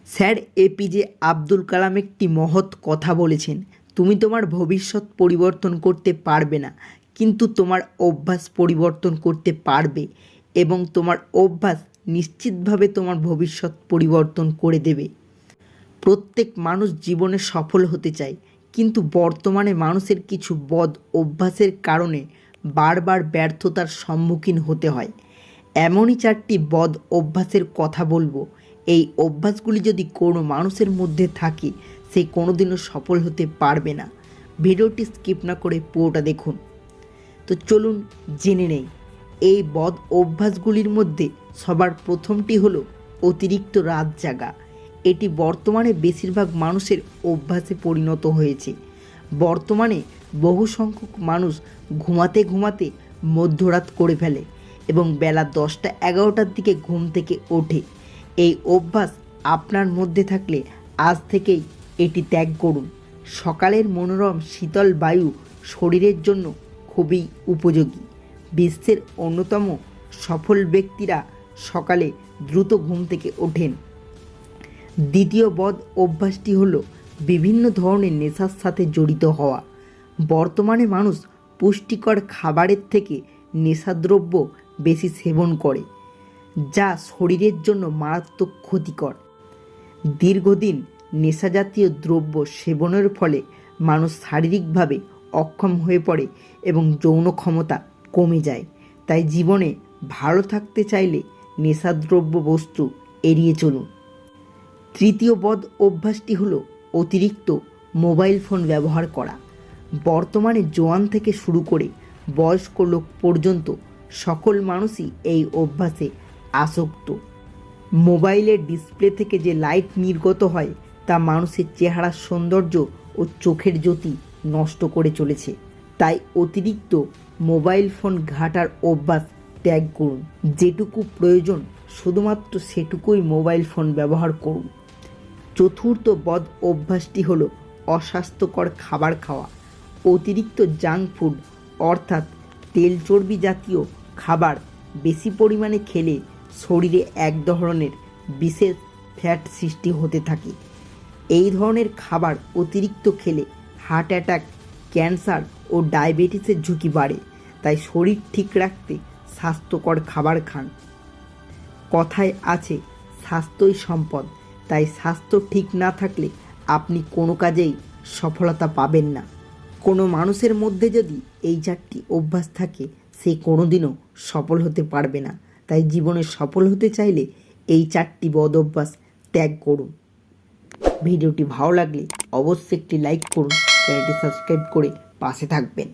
Sir APJ Abdul Kalam একটি মহৎ কথা বলেছেন, তুমি তোমার ভবিষ্যৎ পরিবর্তন করতে পারবে না, কিন্তু তোমার অভ্যাস পরিবর্তন করতে পারবে এবং তোমার অভ্যাস নিশ্চিতভাবে তোমার ভবিষ্যৎ পরিবর্তন করে দেবে। প্রত্যেক মানুষ জীবনে সফল হতে চায়, কিন্তু বর্তমানে মানুষের কিছু বদ অভ্যাসের কারণে বারবার ব্যর্থতার সম্মুখীন হতে হয়। এমনই 4টি বদ অভ্যাসের কথা বলবো। এই অভ্যাসগুলি যদি কোনো মানুষের মধ্যে থাকে, সে কোনোদিনও সফল হতে পারবে না। ভিডিওটি স্কিপ না করে পুরোটা দেখুন। তো চলুন জেনে নেই। এই বদ অভ্যাসগুলির মধ্যে সবার প্রথমটি হলো অতিরিক্ত রাত জাগা। এটি বর্তমানে বেশিরভাগ মানুষের অভ্যাসে পরিণত হয়েছে। বর্তমানে বহু সংখ্যক মানুষ ঘুমাতে ঘুমাতে মধ্যরাত করে ফেলে এবং বেলা 10টা-11টার দিকে ঘুম থেকে ওঠে। এই অভ্যাস আপনার মধ্যে থাকলে আজ থেকেই এটি ত্যাগ করুন। সকালের মনোরম শীতল বায়ু শরীরের জন্য খুবই উপযোগী। বিশ্বের অন্যতম সফল ব্যক্তিরা সকালে দ্রুত ঘুম থেকে ওঠেন। দ্বিতীয় বদ অভ্যাসটি হলো বিভিন্ন ধরনের নেশার সাথে জড়িত হওয়া। বর্তমানে মানুষ পুষ্টিকর খাবারের থেকে নেশাদ্রব্য বেশি সেবন করে, যা শরীরের জন্য মারাত্মক ক্ষতিকর। দীর্ঘদিন নেশাজাতীয় দ্রব্য সেবনের ফলে মানুষ শারীরিকভাবে অক্ষম হয়ে পড়ে এবং যৌন ক্ষমতা কমে যায়। তাই জীবনে ভালো থাকতে চাইলে নেশাদ্রব্য বস্তু এড়িয়ে চলুন। তৃতীয় বদ অভ্যাসটি হলো অতিরিক্ত মোবাইল ফোন ব্যবহার করা। বর্তমানে জোয়ান থেকে শুরু করে বয়স্ক লোক পর্যন্ত সকল মানুষই এই অভ্যাসে আসক্ত। মোবাইলের ডিসপ্লে থেকে যে লাইট নির্গত হয় তা মানুষের চেহারার সৌন্দর্য ও চোখের জ্যোতি নষ্ট করে চলেছে। তাই অতিরিক্ত মোবাইল ফোন ঘাঁটার অভ্যাস ত্যাগ করুন। যেটুকু প্রয়োজন শুধুমাত্র সেটুকুই মোবাইল ফোন ব্যবহার করুন। চতুর্থ বদ অভ্যাসটি হলো অস্বাস্থ্যকর খাবার খাওয়া। অতিরিক্ত জাঙ্ক ফুড অর্থাৎ তেল চর্বি জাতীয় খাবার বেশি পরিমাণে খেলে শরীরে এক ধরনের বিশেষ ফ্যাট সৃষ্টি হতে থাকে। এই ধরনের খাবার অতিরিক্ত খেলে হার্ট অ্যাটাক, ক্যান্সার ও ডায়াবেটিসের ঝুঁকি বাড়ে। তাই শরীর ঠিক রাখতে স্বাস্থ্যকর খাবার খান। কথায় আছে স্বাস্থ্যই সম্পদ। তাই স্বাস্থ্য ঠিক না থাকলে আপনি কোনো কাজেই সফলতা পাবেন না। কোনো মানুষের মধ্যে যদি এই 4টি অভ্যাস থাকে, সে কোনোদিনও সফল হতে পারবে না। তাই জীবনে সফল হতে চাইলে এই 4টি বদ অভ্যাস ত্যাগ করুন। ভিডিওটি ভালো লাগলে অবশ্যই একটি লাইক করুন, চ্যানেলটি সাবস্ক্রাইব করে পাশে থাকবেন।